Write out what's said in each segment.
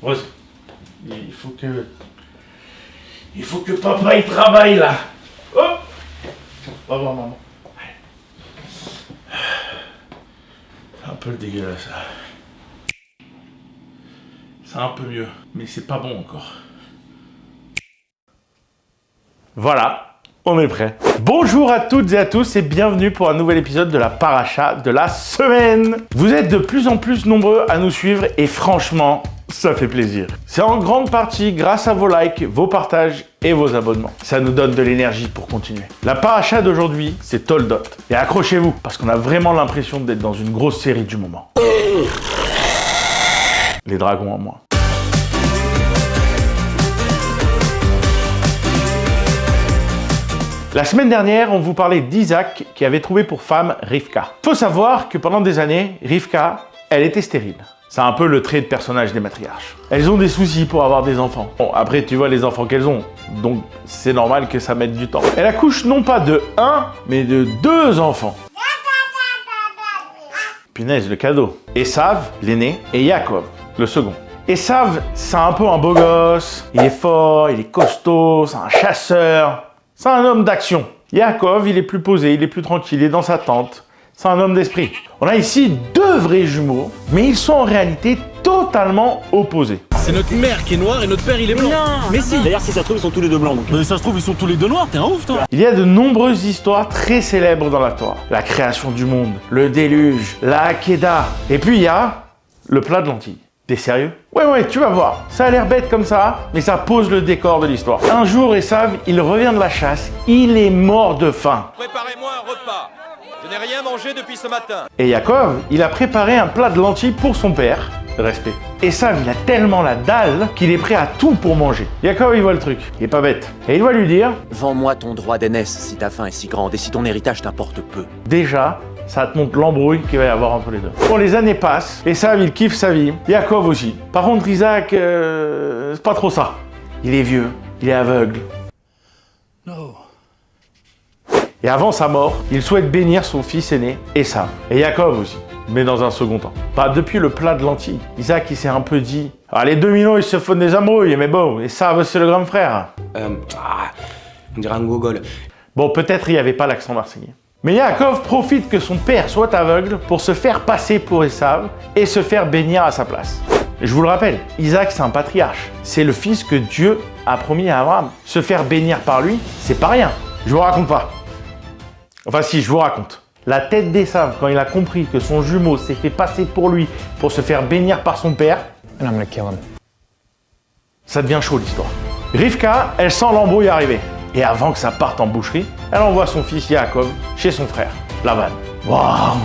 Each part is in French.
Rose, il faut que... Il faut que papa il travaille là. Oh, va voir maman. C'est un peu dégueulasse là. C'est un peu mieux, mais c'est pas bon encore. Voilà, on est prêt. Bonjour à toutes et à tous et bienvenue pour un nouvel épisode de la paracha de la semaine. Vous êtes de plus en plus nombreux à nous suivre et franchement, ça fait plaisir. C'est en grande partie grâce à vos likes, vos partages et vos abonnements. Ça nous donne de l'énergie pour continuer. La paracha d'aujourd'hui, c'est Toldot. Et accrochez-vous, parce qu'on a vraiment l'impression d'être dans une grosse série du moment. Les dragons en moi. La semaine dernière, on vous parlait d'Isaac qui avait trouvé pour femme Rivka. Faut savoir que pendant des années, Rivka, elle était stérile. C'est un peu le trait de personnage des matriarches. Elles ont des soucis pour avoir des enfants. Bon, après, tu vois les enfants qu'elles ont, donc c'est normal que ça mette du temps. Elle accouche non pas de 1, mais de 2 enfants. Punaise, le cadeau. Esav, l'aîné, et Yaakov, le second. Esav, c'est un peu un beau gosse. Il est fort, il est costaud, c'est un chasseur. C'est un homme d'action. Yaakov, il est plus posé, il est plus tranquille, il est dans sa tente. C'est un homme d'esprit. On a ici 2 vrais jumeaux, mais ils sont en réalité totalement opposés. C'est notre mère qui est noire et notre père il est blanc. Non, mais si. D'ailleurs, si ça se trouve, ils sont tous les deux blancs. Donc. Mais ça se trouve, ils sont tous les deux noirs, t'es un ouf toi. Il y a de nombreuses histoires très célèbres dans la Torah. La création du monde, le déluge, la Hakeda. Et puis il y a le plat de lentilles. T'es sérieux? Ouais, tu vas voir. Ça a l'air bête comme ça, mais ça pose le décor de l'histoire. Un jour, Esav, il revient de la chasse, il est mort de faim. Préparez-moi un repas. Je n'ai rien mangé depuis ce matin. Et Yaakov, il a préparé un plat de lentilles pour son père. Respect. Esav, il a tellement la dalle qu'il est prêt à tout pour manger. Yaakov, il voit le truc. Il est pas bête. Et il va lui dire... Vends-moi ton droit d'aînesse si ta faim est si grande et si ton héritage t'importe peu. Déjà, ça te montre l'embrouille qu'il va y avoir entre les deux. Bon, les années passent, Esav, il kiffe sa vie. Yaakov aussi. Par contre, Isaac, c'est pas trop ça. Il est vieux, il est aveugle. Non. Et avant sa mort, il souhaite bénir son fils aîné, Esav. Et Yaakov aussi, mais dans un second temps. Bah, depuis le plat de lentilles, Isaac, il s'est un peu dit... Ah, les 2 millions, ils se font des embrouilles, mais bon, Esav, c'est le grand frère. On dirait un gogol. Bon, peut-être il n'y avait pas l'accent marseillais. Mais Yaakov profite que son père soit aveugle pour se faire passer pour Esav et se faire bénir à sa place. Je vous le rappelle, Isaac c'est un patriarche. C'est le fils que Dieu a promis à Abraham. Se faire bénir par lui, c'est pas rien. Je vous raconte pas. Enfin si, je vous raconte. La tête d'Esav, quand il a compris que son jumeau s'est fait passer pour lui pour se faire bénir par son père, ça devient chaud l'histoire. Rivka, elle sent l'embrouille arriver. Et avant que ça parte en boucherie, elle envoie son fils Yaakov chez son frère, Lavan. Waouh!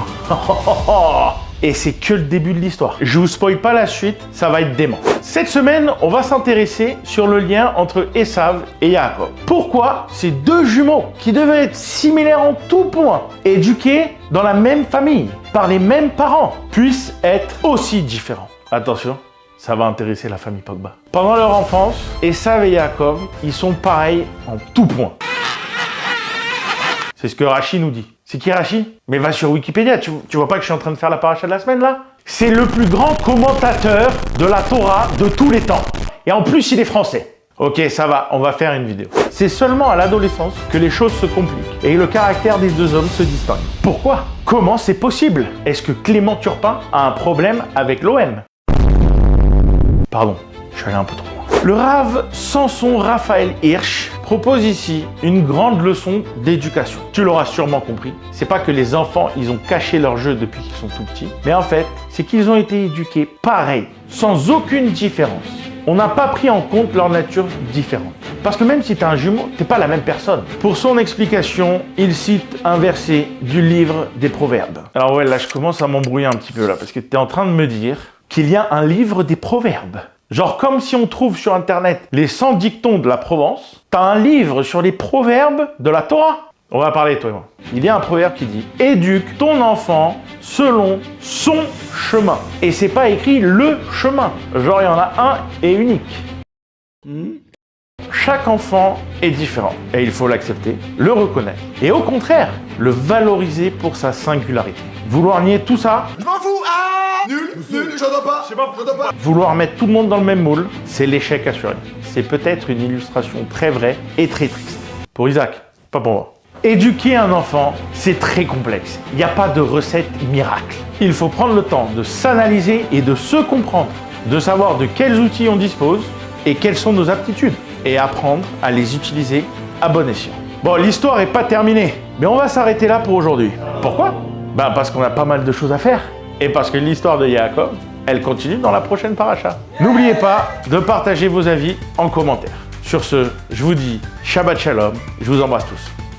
Et c'est que le début de l'histoire. Je vous spoil pas la suite, ça va être dément. Cette semaine, on va s'intéresser sur le lien entre Esav et Yaakov. Pourquoi ces 2 jumeaux, qui devaient être similaires en tout point, éduqués dans la même famille, par les mêmes parents, puissent être aussi différents? Attention, ça va intéresser la famille Pogba. Pendant leur enfance, Esav et Yaakov, ils sont pareils en tout point. C'est ce que Rachi nous dit. C'est qui Rachi? Mais va sur Wikipédia, tu vois pas que je suis en train de faire la paracha de la semaine là? C'est le plus grand commentateur de la Torah de tous les temps. Et en plus, il est français. Ok, ça va, on va faire une vidéo. C'est seulement à l'adolescence que les choses se compliquent et le caractère des 2 hommes se distingue. Pourquoi? Comment c'est possible? Est-ce que Clément Turpin a un problème avec l'OM? Pardon, je suis allé un peu trop loin. Le Rav Samson Raphaël Hirsch propose ici une grande leçon d'éducation. Tu l'auras sûrement compris, c'est pas que les enfants ils ont caché leur jeu depuis qu'ils sont tout petits, mais en fait, c'est qu'ils ont été éduqués pareil, sans aucune différence. On n'a pas pris en compte leur nature différente. Parce que même si tu as un jumeau, t'es pas la même personne. Pour son explication, il cite un verset du livre des Proverbes. Alors ouais, là je commence à m'embrouiller un petit peu là, parce que tu es en train de me dire qu'il y a un livre des Proverbes. Genre comme si on trouve sur internet les 100 dictons de la Provence, t'as un livre sur les proverbes de la Torah. On va parler toi et moi. Il y a un proverbe qui dit « Éduque ton enfant selon son chemin ». Et c'est pas écrit « le chemin ». Genre il y en a un et unique. Chaque enfant est différent et il faut l'accepter, le reconnaître et au contraire, le valoriser pour sa singularité. Vouloir nier tout ça, Je m'en fous. Ah, nul, j'entends pas. J'entends pas. vouloir mettre tout le monde dans le même moule, c'est l'échec assuré. C'est peut-être une illustration très vraie et très triste. Pour Isaac, pas pour moi. Éduquer un enfant, c'est très complexe. Il n'y a pas de recette miracle. Il faut prendre le temps de s'analyser et de se comprendre, de savoir de quels outils on dispose et quelles sont nos aptitudes, et apprendre à les utiliser à bon escient. Bon, l'histoire n'est pas terminée, mais on va s'arrêter là pour aujourd'hui. Pourquoi? Parce qu'on a pas mal de choses à faire, et parce que l'histoire de Yaakov, elle continue dans la prochaine paracha. N'oubliez pas de partager vos avis en commentaire. Sur ce, je vous dis Shabbat Shalom, je vous embrasse tous.